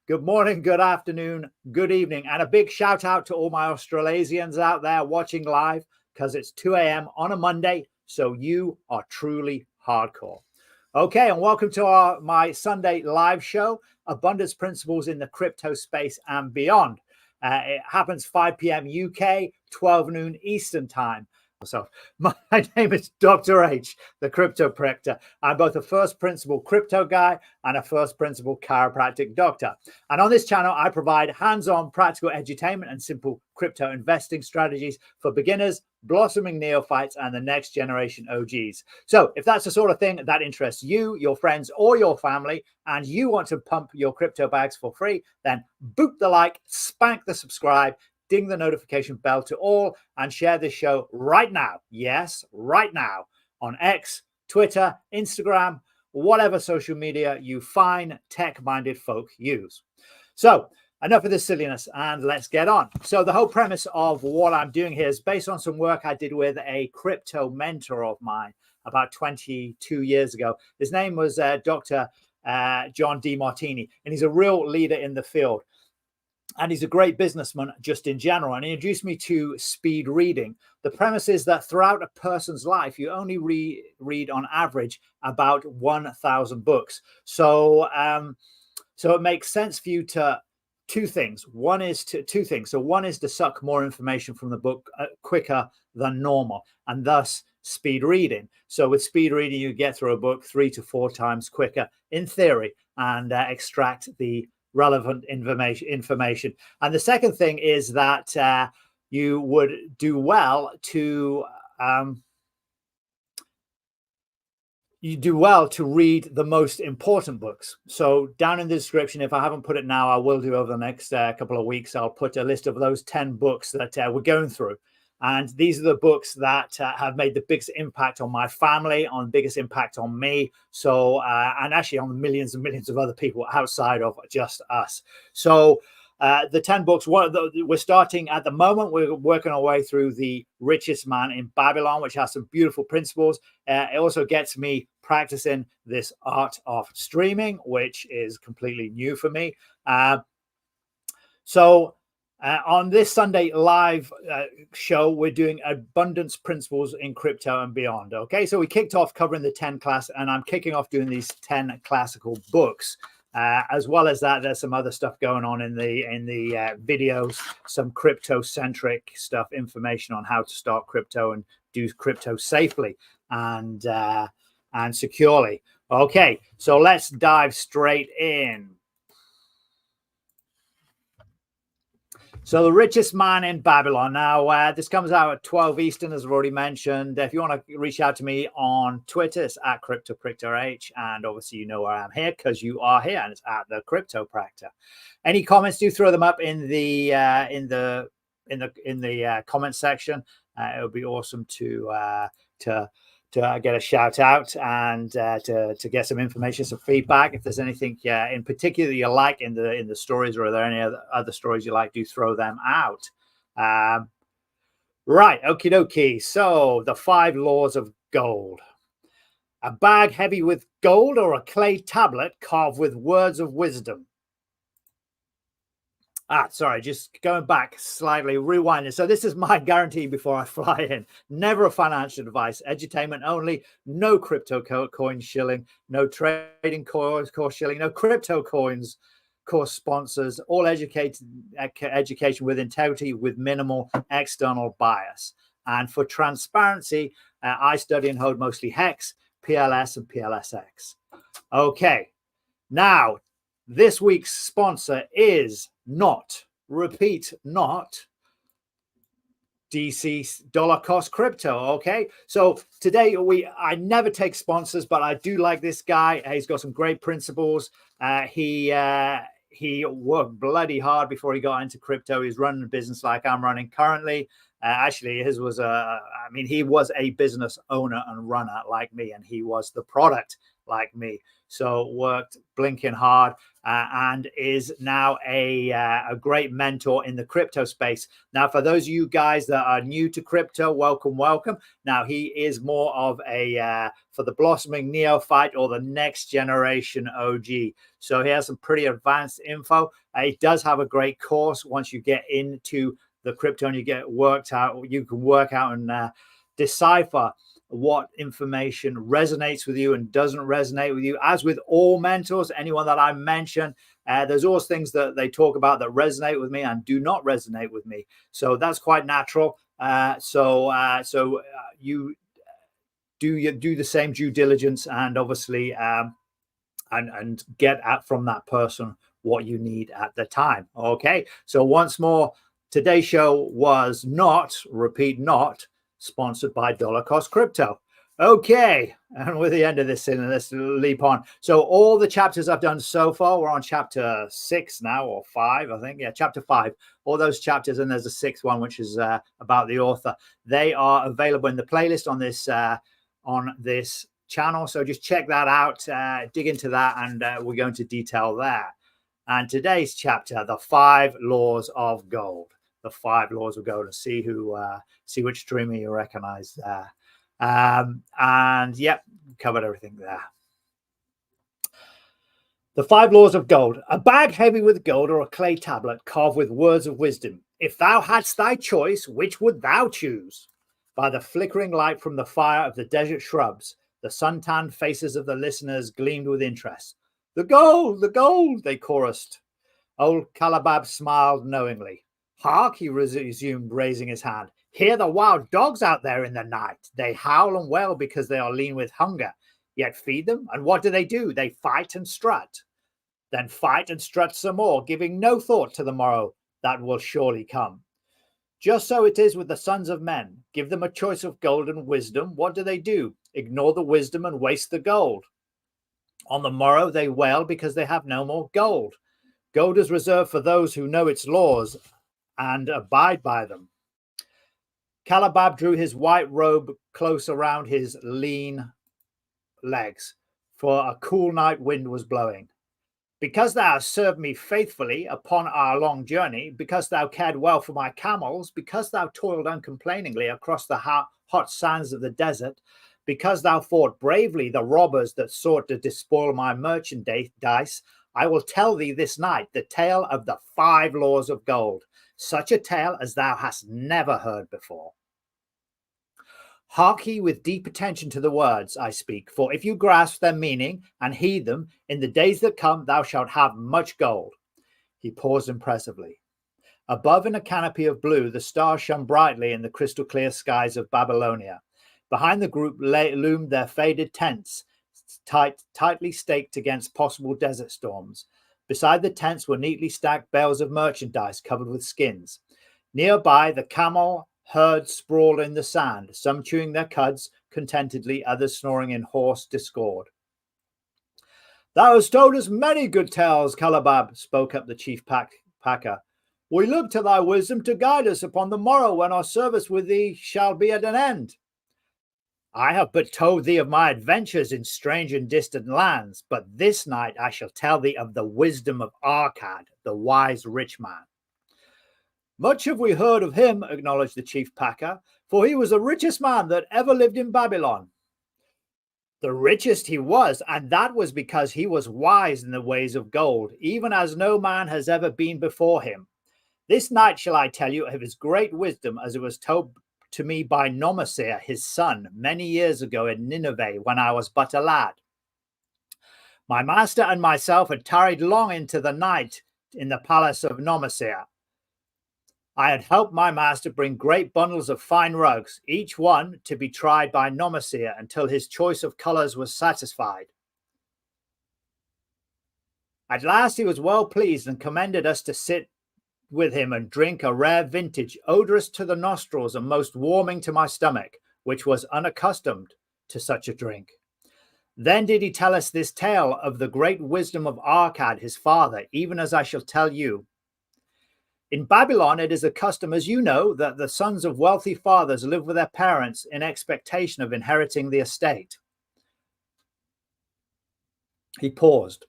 good morning, good afternoon, good evening, and a big shout out to all my Australasians out there watching live because it's 2 a.m. on a Monday, so you are truly hardcore. Okay, and welcome to my Sunday live show, Abundance Principles in the Crypto Space and Beyond. It happens 5 p.m. UK, 12 noon Eastern Time. So my name is DrH, the Cryptopractor. I'm both a first principle crypto guy and a first principle chiropractic doctor. And on this channel, I provide hands-on practical edutainment and simple crypto investing strategies for beginners, blossoming neophytes, and the next generation OGs. So if that's the sort of thing that interests you, your friends, or your family, and you want to pump your crypto bags for free, then boot the like, spank the subscribe, ding the notification bell to all, and share this show right now. Yes, right now on X, Twitter, Instagram, whatever social media you fine tech-minded folk use. So enough of this silliness and let's get on. So the whole premise of what I'm doing here is based on some work I did with a crypto mentor of mine about 22 years ago. His name was Dr. John DeMartini, and he's a real leader in the field. And he's a great businessman just in general. And he introduced me to speed reading. The premise is that throughout a person's life, you only read on average about 1,000 books. So it makes sense for you to two things. One is to suck more information from the book quicker than normal, and thus speed reading. So with speed reading, you get through a book 3 to 4 times quicker in theory and extract the relevant information. And the second thing is that you would do well to read the most important books. So down in the description, if I haven't put it now, I will do over the next couple of weeks. I'll put a list of those 10 books that we're going through. And these are the books that have made the biggest impact on my family, on the biggest impact on me. So, and actually on the millions and millions of other people outside of just us. So the 10 books, we're starting at the moment, we're working our way through The Richest Man in Babylon, which has some beautiful principles. It also gets me practicing this art of streaming, which is completely new for me. On this Sunday live show, we're doing abundance principles in crypto and beyond. Okay, so we kicked off covering the 10 class, and I'm kicking off doing these 10 classical books. As well as that, there's some other stuff going on in the videos, some crypto-centric stuff, information on how to start crypto and do crypto safely and securely. Okay, so let's dive straight in. So The Richest Man in Babylon. Now, this comes out at 12 Eastern, as I've already mentioned. If you want to reach out to me on Twitter, it's at CryptoPractor. And obviously, you know where I'm here because you are here, and it's at the Cryptopractor. Any comments, do throw them up in the comment section. It would be awesome to get a shout out and to get some information, some feedback. If there's anything in particular you like in the stories, or are there any other stories you like, do throw them out. Right, okie dokie. So the 5 laws of gold. A bag heavy with gold, or a clay tablet carved with words of wisdom. Sorry, just going back slightly, rewinding. So this is my guarantee before I fly in. Never a financial advice. Edutainment only. No crypto coin Shilling. No trading course Shilling. No crypto coins course sponsors. All education with integrity, with minimal external bias. And for transparency, I study and hold mostly Hex, PLS, and PLSX. Okay, now this week's sponsor is not, repeat, not DC dollar cost crypto. Okay, so today I never take sponsors, but I do like this guy. He's got some great principles. He worked bloody hard before he got into crypto. He's running a business like I'm running currently. Actually, his was he was a business owner and runner like me, and he was the product like me. So worked blinking hard and is now a great mentor in the crypto space. Now, for those of you guys that are new to crypto, welcome, welcome. Now, he is more of a, for the blossoming neophyte or the next generation OG. So he has some pretty advanced info. He does have a great course. Once you get into the crypto and you get worked out, you can work out and decipher what information resonates with you and doesn't resonate with you. As with all mentors, anyone that I mention, there's always things that they talk about that resonate with me and do not resonate with me. So that's quite natural. So you do the same due diligence and obviously and get at from that person what you need at the time. Okay, so once more, today's show was not, repeat, not sponsored by Dollar Cost Crypto. Okay, and with the end of this thing, let's leap on. So all the chapters I've done so far, we're on chapter 6 now, or 5, I think. Yeah, chapter 5. All those chapters, and there's a 6th one, which is about the author. They are available in the playlist on this channel. So just check that out, dig into that, and we're going to detail that. And today's chapter, the 5 laws of gold. The 5 laws of gold, and see which streamer you recognize there. And yep, covered everything there. The 5 laws of gold. A bag heavy with gold or a clay tablet carved with words of wisdom. If thou hadst thy choice, which would thou choose? By the flickering light from the fire of the desert shrubs, the suntanned faces of the listeners gleamed with interest. The gold, they chorused. Old Calabab smiled knowingly. Hark, he resumed, raising his hand. Hear the wild dogs out there in the night. They howl and wail because they are lean with hunger. Yet feed them, and what do? They fight and strut. Then fight and strut some more, giving no thought to the morrow that will surely come. Just so it is with the sons of men. Give them a choice of gold and wisdom. What do? Ignore the wisdom and waste the gold. On the morrow they wail because they have no more gold. Gold is reserved for those who know its laws and abide by them. Calabab drew his white robe close around his lean legs, for a cool night wind was blowing. Because thou hast served me faithfully upon our long journey, because thou cared well for my camels, because thou toiled uncomplainingly across the hot sands of the desert, because thou fought bravely the robbers that sought to despoil my merchandise, I will tell thee this night the tale of the 5 laws of gold, such a tale as thou hast never heard before. Hark ye with deep attention to the words I speak, for if you grasp their meaning and heed them, in the days that come thou shalt have much gold. He paused impressively. Above, in a canopy of blue, the stars shone brightly in the crystal clear skies of Babylonia. Behind the group loomed their faded tents, tightly staked against possible desert storms. Beside the tents were neatly stacked bales of merchandise covered with skins. Nearby, the camel herd sprawled in the sand, some chewing their cuds contentedly, others snoring in hoarse discord. Thou hast told us many good tales, Calabab, spoke up the chief packer. We look to thy wisdom to guide us upon the morrow when our service with thee shall be at an end. I have but told thee of my adventures in strange and distant lands, but this night I shall tell thee of the wisdom of Arkad, the wise rich man. Much have we heard of him, acknowledged the chief packer, for he was the richest man that ever lived in Babylon. The richest he was, and that was because he was wise in the ways of gold, even as no man has ever been before him. This night shall I tell you of his great wisdom, as it was told to me by Nomasir, his son, many years ago in Nineveh, when I was but a lad. My master and myself had tarried long into the night in the palace of Nomasir. I had helped my master bring great bundles of fine rugs, each one to be tried by Nomasir until his choice of colours was satisfied. At last he was well pleased and commended us to sit with him and drink a rare vintage, odorous to the nostrils and most warming to my stomach, which was unaccustomed to such a drink. Then did he tell us this tale of the great wisdom of Arkad, his father, even as I shall tell you. In Babylon, it is a custom, as you know, that the sons of wealthy fathers live with their parents in expectation of inheriting the estate. He paused.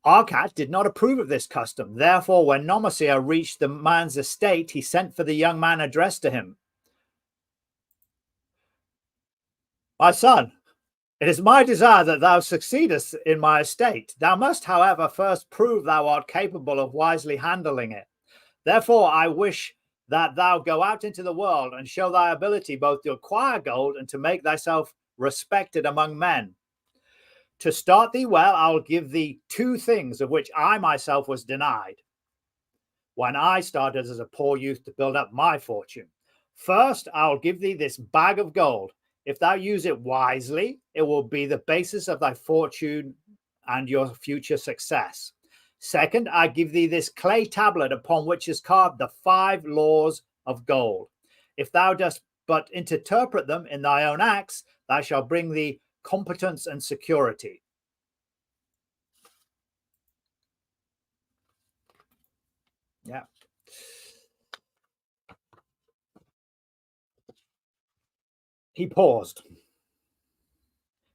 Arkat did not approve of this custom. Therefore, when Nomosia reached the man's estate, he sent for the young man addressed to him. My son, it is my desire that thou succeedest in my estate. Thou must, however, first prove thou art capable of wisely handling it. Therefore, I wish that thou go out into the world and show thy ability both to acquire gold and to make thyself respected among men. To start thee well, I will give thee two things of which I myself was denied when I started as a poor youth to build up my fortune. First, I will give thee this bag of gold. If thou use it wisely, it will be the basis of thy fortune and your future success. Second, I give thee this clay tablet upon which is carved the 5 laws of gold. If thou dost but interpret them in thy own acts, thou shalt bring thee competence and security. Yeah. He paused.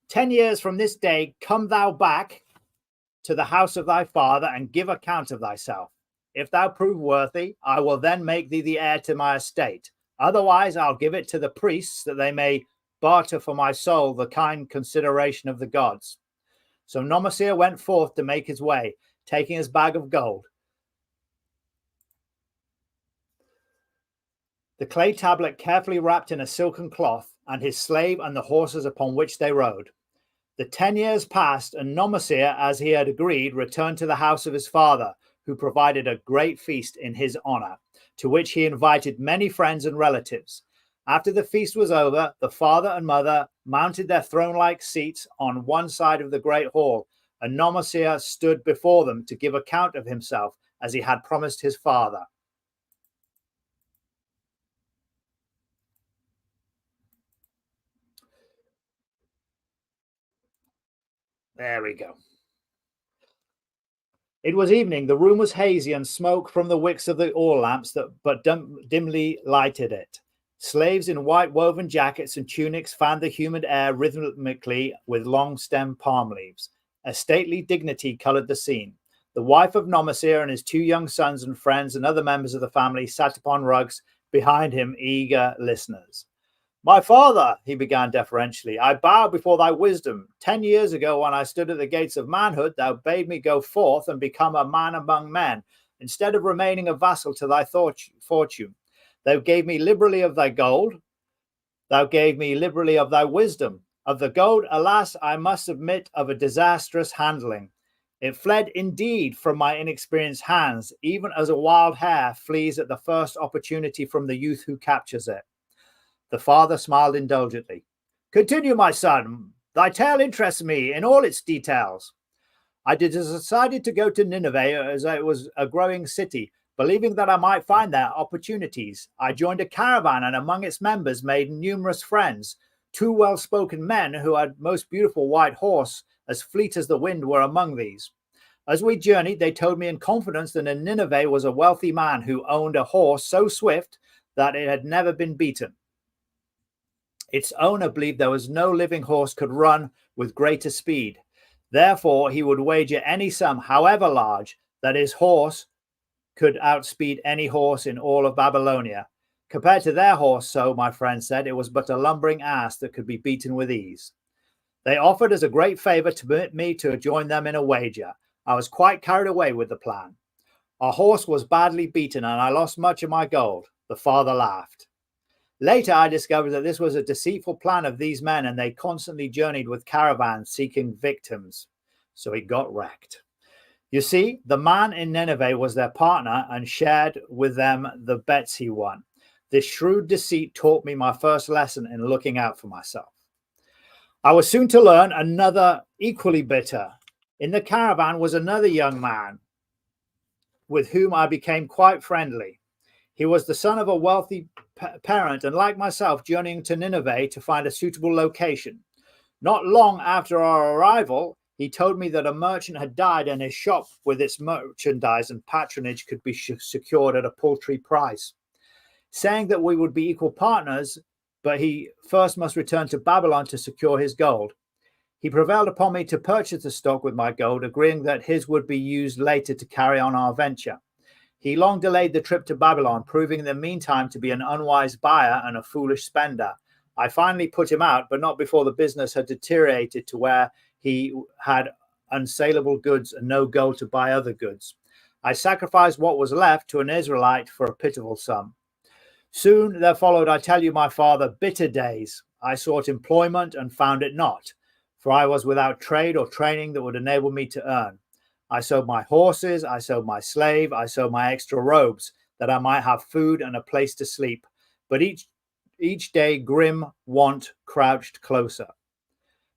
10 years from this day, come thou back to the house of thy father and give account of thyself. If thou prove worthy, I will then make thee the heir to my estate. Otherwise, I'll give it to the priests that they may barter for my soul the kind consideration of the gods. So Nomosia went forth to make his way, taking his bag of gold, the clay tablet carefully wrapped in a silken cloth, and his slave and the horses upon which they rode. The 10 years passed, and Nomosia, as he had agreed, returned to the house of his father, who provided a great feast in his honor, to which he invited many friends and relatives. After the feast was over, the father and mother mounted their throne-like seats on one side of the great hall, and Nomosia stood before them to give account of himself, as he had promised his father. There we go. It was evening. The room was hazy, and smoke from the wicks of the oil lamps that but dimly lighted it. Slaves in white woven jackets and tunics fanned the humid air rhythmically with long-stemmed palm leaves. A stately dignity colored the scene. The wife of Nomosia and his 2 young sons and friends and other members of the family sat upon rugs behind him, eager listeners. My father, he began deferentially, I bow before thy wisdom. 10 years ago, when I stood at the gates of manhood, thou bade me go forth and become a man among men, instead of remaining a vassal to thy fortune. Thou gave me liberally of thy gold. Thou gave me liberally of thy wisdom. Of the gold, alas, I must admit of a disastrous handling. It fled indeed from my inexperienced hands, even as a wild hare flees at the first opportunity from the youth who captures it. The father smiled indulgently. Continue, my son. Thy tale interests me in all its details. I decided to go to Nineveh as it was a growing city, believing that I might find there opportunities. I joined a caravan and among its members made numerous friends. 2 well-spoken men who had most beautiful white horse, as fleet as the wind, were among these. As we journeyed, they told me in confidence that in Nineveh was a wealthy man who owned a horse so swift that it had never been beaten. Its owner believed there was no living horse could run with greater speed. Therefore, he would wager any sum, however large, that his horse could outspeed any horse in all of Babylonia. Compared to their horse, so my friend said, it was but a lumbering ass that could be beaten with ease. They offered as a great favor to permit me to join them in a wager. I was quite carried away with the plan. Our horse was badly beaten, and I lost much of my gold. The father laughed. Later, I discovered that this was a deceitful plan of these men, and they constantly journeyed with caravans seeking victims. So he got wrecked. You see, the man in Nineveh was their partner and shared with them the bets he won. This shrewd deceit taught me my first lesson in looking out for myself. I was soon to learn another equally bitter. In the caravan was another young man with whom I became quite friendly. He was the son of a wealthy parent and, like myself, journeying to Nineveh to find a suitable location. Not long after our arrival, he told me that a merchant had died and his shop with its merchandise and patronage could be secured at a paltry price, saying that we would be equal partners, but he first must return to Babylon to secure his gold. He prevailed upon me to purchase the stock with my gold, agreeing that his would be used later to carry on our venture. He long delayed the trip to Babylon, proving in the meantime to be an unwise buyer and a foolish spender. I finally put him out, but not before the business had deteriorated to where he had unsaleable goods and no gold to buy other goods. I sacrificed what was left to an Israelite for a pitiful sum. Soon there followed, I tell you, my father, bitter days. I sought employment and found it not, for I was without trade or training that would enable me to earn. I sold my horses, I sold my slave, I sold my extra robes, that I might have food and a place to sleep. But each day grim want crouched closer.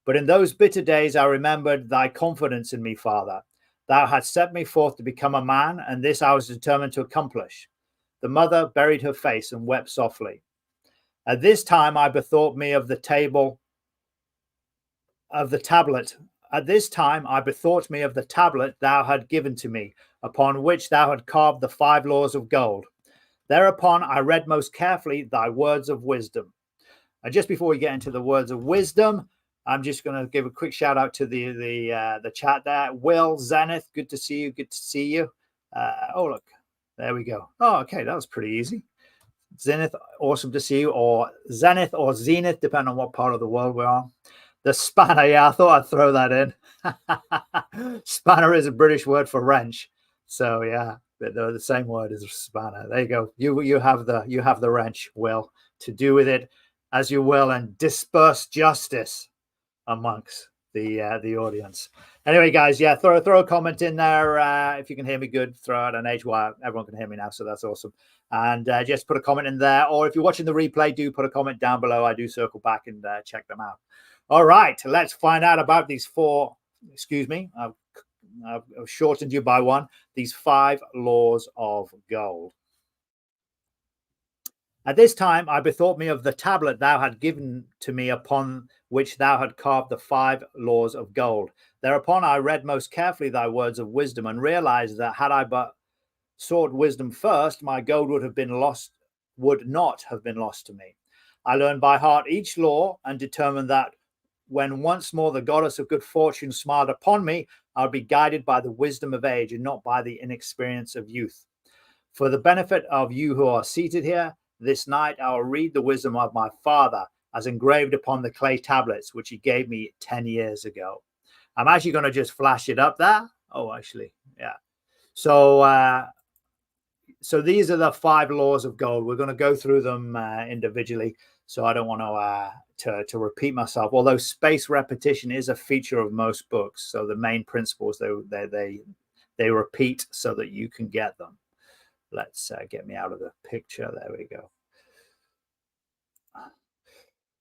But in those bitter days I remembered thy confidence in me, Father. Thou hadst set me forth to become a man, and this I was determined to accomplish. The mother buried her face and wept softly. At this time I bethought me of the tablet. At this time I bethought me of the tablet thou had given to me, upon which thou had carved the 5 laws of gold. Thereupon I read most carefully thy words of wisdom. And just before we get into the words of wisdom, I'm just going to give a quick shout out to the chat there. Will, Zenith, good to see you. Good to see you. Oh, look, there we go. Oh, okay, that was pretty easy. Zenith, awesome to see you. Or Zenith or Zenith, depending on what part of the world we're on. The spanner, yeah, I thought I'd throw that in. Spanner is a British word for wrench. So, yeah, they're the same word as spanner. There you go. You have the wrench, Will, to do with it as you will and disperse justice amongst the audience. Anyway, guys, yeah, throw a comment in there. If you can hear me good, throw out an H. Well, everyone can hear me now, so that's awesome. And just put a comment in there. Or if you're watching the replay, do put a comment down below. I do circle back and check them out. All right, let's find out about these 4, excuse me, I've shortened you by 1, these 5 laws of gold. At this time I bethought me of the tablet thou had given to me, upon which thou had carved the 5 laws of gold. Thereupon I read most carefully thy words of wisdom, and realized that had I but sought wisdom first, my gold would not have been lost to me. I learned by heart each law, and determined that when once more the goddess of good fortune smiled upon me, I would be guided by the wisdom of age and not by the inexperience of youth. For the benefit of you who are seated here, this night I will read the wisdom of my father as engraved upon the clay tablets, which he gave me 10 years ago. I'm actually going to just flash it up there. Oh, actually, yeah. So, so these are the 5 laws of gold. We're going to go through them individually. So I don't want to repeat myself, although spaced repetition is a feature of most books. So the main principles, they repeat so that you can get them. Let's get me out of the picture. There we go.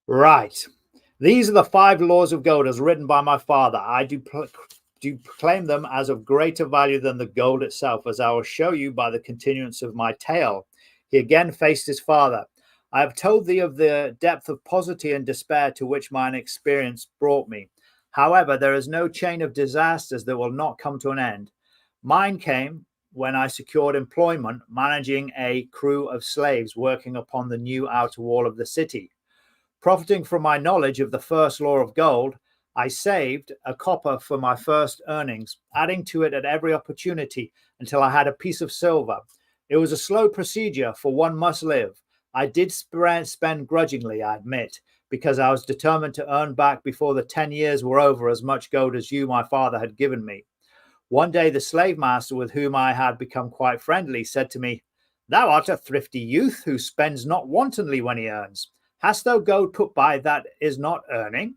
Right. These are the 5 laws of gold as written by my father. I do proclaim them as of greater value than the gold itself, as I will show you by the continuance of my tale. He again faced his father. I have told thee of the depth of poverty and despair to which mine experience brought me. However, there is no chain of disasters that will not come to an end. Mine came when I secured employment managing a crew of slaves working upon the new outer wall of the city. Profiting from my knowledge of the first law of gold, I saved a copper for my first earnings, adding to it at every opportunity until I had a piece of silver. It was a slow procedure, for one must live. I did spend grudgingly, I admit, because I was determined to earn back before the 10 years were over as much gold as you, my father, had given me. One day the slave master, with whom I had become quite friendly, said to me, "Thou art a thrifty youth who spends not wantonly when he earns. Hast thou gold put by that is not earning?"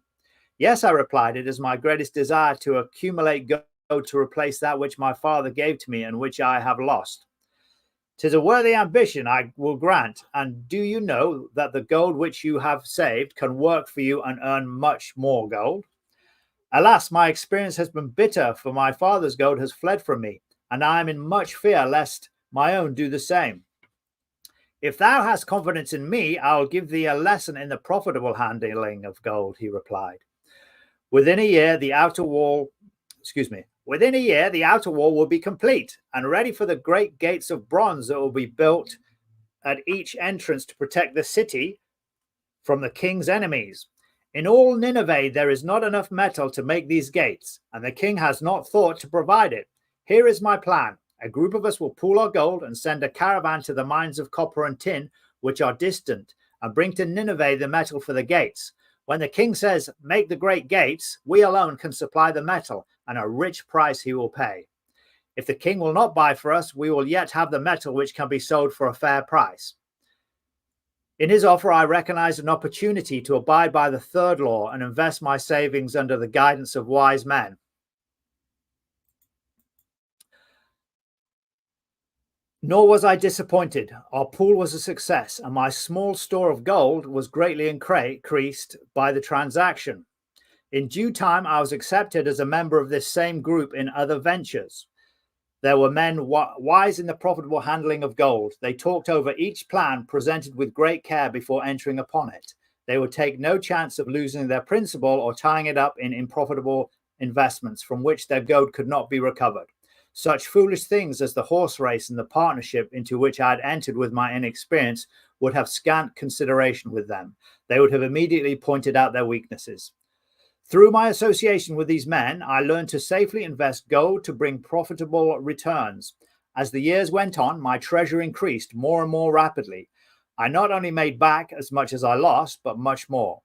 "Yes," I replied, "it is my greatest desire to accumulate gold to replace that which my father gave to me and which I have lost." "'Tis a worthy ambition, I will grant. And do you know that the gold which you have saved can work for you and earn much more gold?" "Alas, my experience has been bitter, for my father's gold has fled from me, and I am in much fear lest my own do the same." "If thou hast confidence in me, I will give thee a lesson in the profitable handling of gold," he replied. Within a year, the outer wall will be complete and ready for the great gates of bronze that will be built at each entrance to protect the city from the king's enemies. In all Nineveh there is not enough metal to make these gates, and the king has not thought to provide it. Here is my plan. A group of us will pool our gold and send a caravan to the mines of copper and tin, which are distant, and bring to Nineveh the metal for the gates. When the king says, make the great gates, we alone can supply the metal, and a rich price he will pay. If the king will not buy for us, we will yet have the metal which can be sold for a fair price. In his offer, I recognized an opportunity to abide by the third law and invest my savings under the guidance of wise men. Nor was I disappointed. Our pool was a success, and my small store of gold was greatly increased by the transaction. In due time, I was accepted as a member of this same group in other ventures. There were men wise in the profitable handling of gold. They talked over each plan presented with great care before entering upon it. They would take no chance of losing their principal or tying it up in unprofitable investments from which their gold could not be recovered. Such foolish things as the horse race and the partnership into which I had entered with my inexperience would have scant consideration with them. They would have immediately pointed out their weaknesses. Through my association with these men, I learned to safely invest gold to bring profitable returns. As the years went on, my treasure increased more and more rapidly. I not only made back as much as I lost, but much more.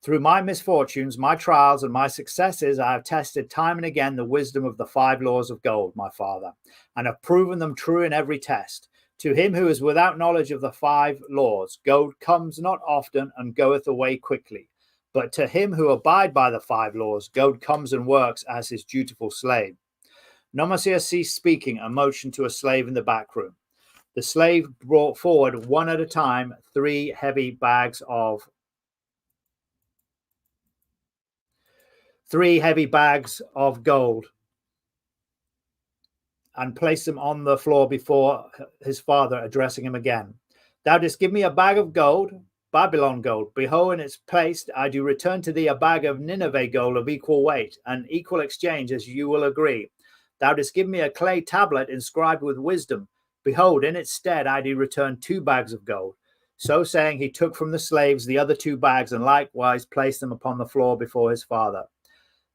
Through my misfortunes, my trials, and my successes, I have tested time and again the wisdom of the 5 laws of gold, my father, and have proven them true in every test. To him who is without knowledge of the 5 laws, gold comes not often and goeth away quickly. But to him who abide by the 5 laws, gold comes and works as his dutiful slave. Nomasir ceased speaking and motioned to a slave in the back room. The slave brought forward one at a time 3 heavy bags of gold and placed them on the floor before his father, addressing him again. Thou didst give me a bag of gold, Babylon gold. Behold, in its place I do return to thee a bag of Nineveh gold of equal weight, and equal exchange, as you will agree. Thou didst give me a clay tablet inscribed with wisdom. Behold, in its stead I do return 2 bags of gold. So saying, he took from the slaves the other 2 bags, and likewise placed them upon the floor before his father.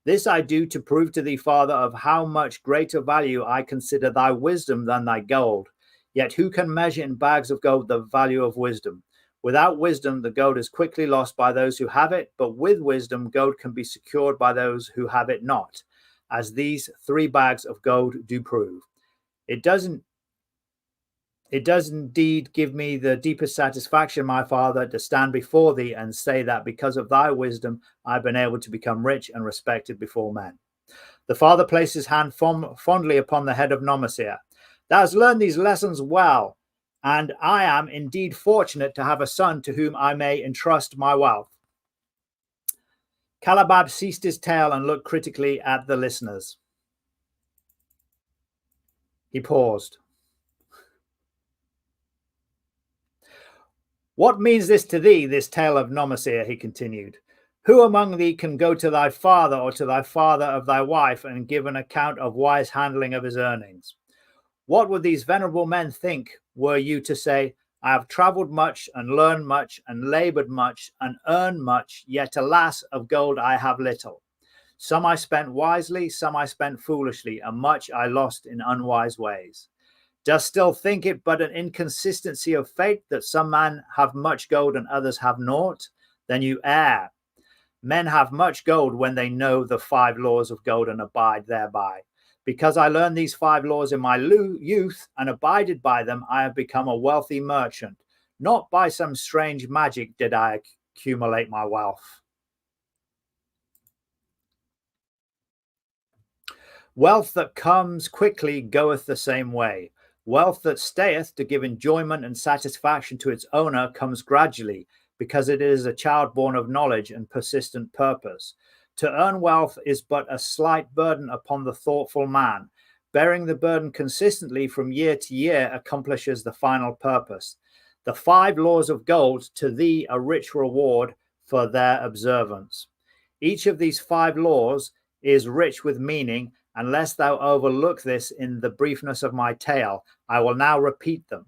This I do to prove to thee, father, of how much greater value I consider thy wisdom than thy gold. Yet who can measure in bags of gold the value of wisdom? Without wisdom, the gold is quickly lost by those who have it, but with wisdom, gold can be secured by those who have it not, as these 3 bags of gold do prove. It does indeed give me the deepest satisfaction, my father, to stand before thee and say that because of thy wisdom, I've been able to become rich and respected before men. The father placed his hand fondly upon the head of Nomasir. Thou hast learned these lessons well, and I am indeed fortunate to have a son to whom I may entrust my wealth. Calabab ceased his tale and looked critically at the listeners. He paused. What means this to thee, this tale of Nomasir? He continued. Who among thee can go to thy father or to thy father of thy wife and give an account of wise handling of his earnings? What would these venerable men think were you to say, I have travelled much and learned much and laboured much and earned much, yet alas, of gold I have little. Some I spent wisely, some I spent foolishly, and much I lost in unwise ways. Dost still think it but an inconsistency of fate that some men have much gold and others have naught? Then you err. Men have much gold when they know the 5 laws of gold and abide thereby. Because I learned these 5 laws in my youth and abided by them, I have become a wealthy merchant. Not by some strange magic did I accumulate my wealth. Wealth that comes quickly goeth the same way. Wealth that stayeth to give enjoyment and satisfaction to its owner comes gradually, because it is a child born of knowledge and persistent purpose. To earn wealth is but a slight burden upon the thoughtful man. Bearing the burden consistently from year to year accomplishes the final purpose. The 5 laws of gold to thee a rich reward for their observance. Each of these 5 laws is rich with meaning, and lest thou overlook this in the briefness of my tale, I will now repeat them.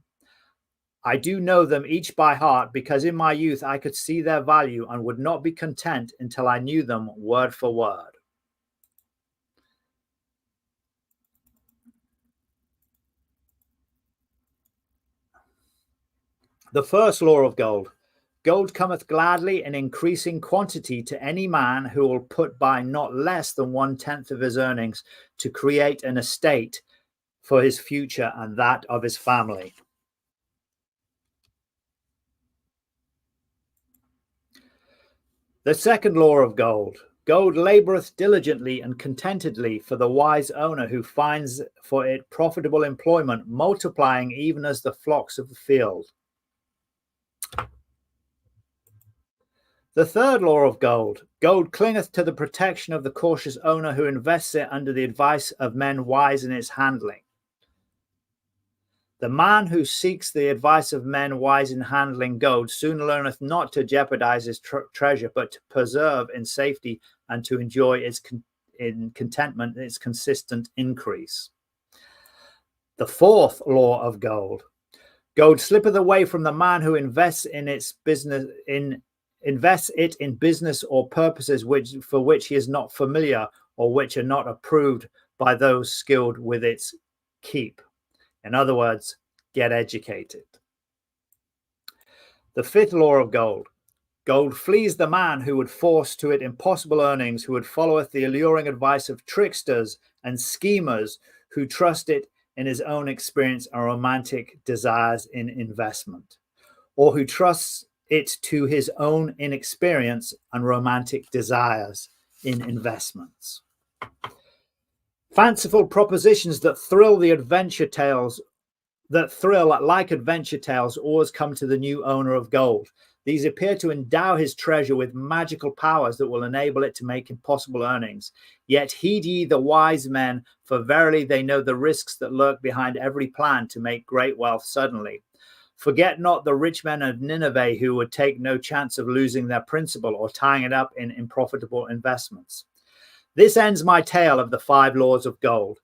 I do know them each by heart, because in my youth I could see their value and would not be content until I knew them word for word. The first law of gold. Gold cometh gladly in increasing quantity to any man who will put by not less than 1/10 of his earnings to create an estate for his future and that of his family. The second law of gold. Gold laboureth diligently and contentedly for the wise owner, who finds for it profitable employment, multiplying even as the flocks of the field. The third law of gold. Gold clingeth to the protection of the cautious owner, who invests it under the advice of men wise in its handling. The man who seeks the advice of men wise in handling gold soon learneth not to jeopardize his treasure, but to preserve in safety and to enjoy in contentment its consistent increase. The fourth law of gold. Gold slippeth away from the man who invests in its business invests it in business or purposes for which he is not familiar, or which are not approved by those skilled with its keep. In other words, get educated. The fifth law of gold. Gold flees the man who would force to it impossible earnings, who would followeth the alluring advice of tricksters and schemers, who trust it in his own experience and romantic desires in investment, or who trusts it to his own inexperience and romantic desires in investments. Fanciful propositions that thrill like adventure tales always come to the new owner of gold. These appear to endow his treasure with magical powers that will enable it to make impossible earnings. Yet heed ye the wise men, for verily they know the risks that lurk behind every plan to make great wealth suddenly. Forget not the rich men of Nineveh, who would take no chance of losing their principal or tying it up in unprofitable investments. This ends my tale of the 5 laws of gold.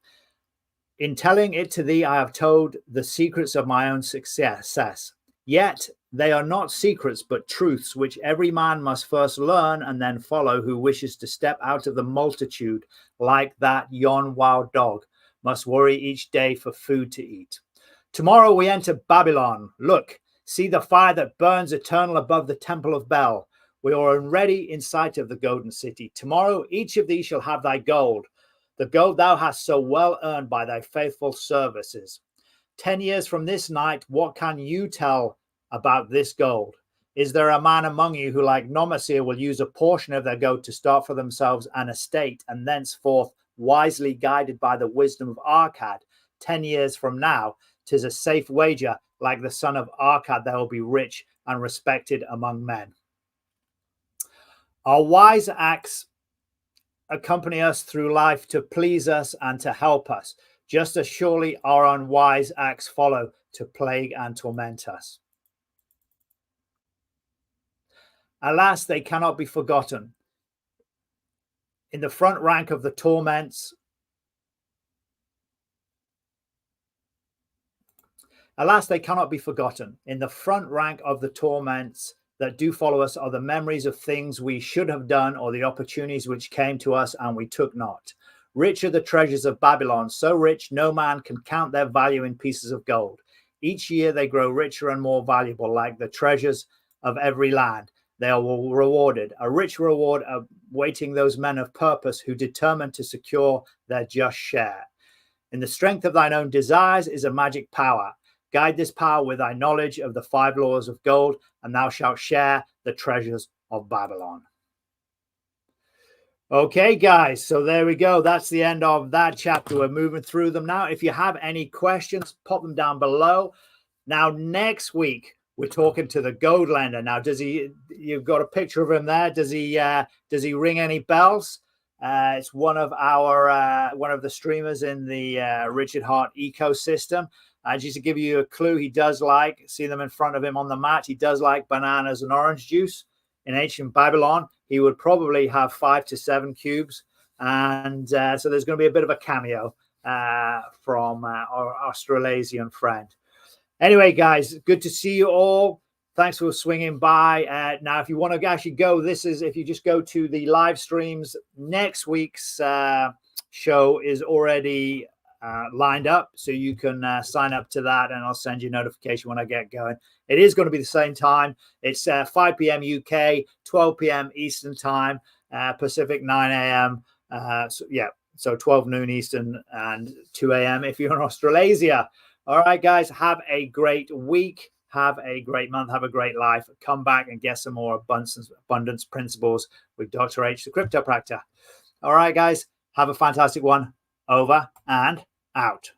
In telling it to thee, I have told the secrets of my own success. Yet they are not secrets, but truths, which every man must first learn and then follow, who wishes to step out of the multitude like that yon wild dog must worry each day for food to eat. Tomorrow we enter Babylon. Look, see the fire that burns eternal above the temple of Bel. We are already in sight of the golden city. Tomorrow each of thee shall have thy gold, the gold thou hast so well earned by thy faithful services. 10 years from this night, what can you tell about this gold? Is there a man among you who, like Nomasir, will use a portion of their gold to start for themselves an estate, and thenceforth, wisely guided by the wisdom of Arkad, 10 years from now, 'tis a safe wager, like the son of Arkad, they will be rich and respected among men. Our wise acts accompany us through life to please us and to help us, just as surely our unwise acts follow to plague and torment us. Alas, they cannot be forgotten. In the front rank of the torments, Alas, they cannot be forgotten. In the front rank of the torments that do follow us are the memories of things we should have done, or the opportunities which came to us and we took not. Rich are the treasures of Babylon, so rich no man can count their value in pieces of gold. Each year they grow richer and more valuable, like the treasures of every land. They are rewarded, a rich reward awaiting those men of purpose who determine to secure their just share. In the strength of thine own desires is a magic power. Guide this power with thy knowledge of the 5 laws of gold, and thou shalt share the treasures of Babylon. Okay, guys, so there we go. That's the end of that chapter. We're moving through them now. If you have any questions, pop them down below. Now, next week, we're talking to the gold lender. Now, you've got a picture of him there. Does he ring any bells? It's one of the streamers in the Richard Heart ecosystem. Just to give you a clue, he does see them in front of him on the mat. He does like bananas and orange juice. In ancient Babylon, he would probably have 5 to 7 cubes. And so there's going to be a bit of a cameo from our Australasian friend. Anyway, guys, good to see you all. Thanks for swinging by. Now, if you want to actually go, if you just go to the live streams, next week's show is already lined up. So you can sign up to that and I'll send you a notification when I get going. It is going to be the same time. It's 5 p.m. UK, 12 p.m. Eastern time, Pacific 9 a.m. So 12 noon Eastern and 2 a.m. if you're in Australasia. All right, guys, have a great week. Have a great month. Have a great life. Come back and get some more abundance principles with Dr. H, the Cryptopractor. All right, guys, have a fantastic one. Over and out.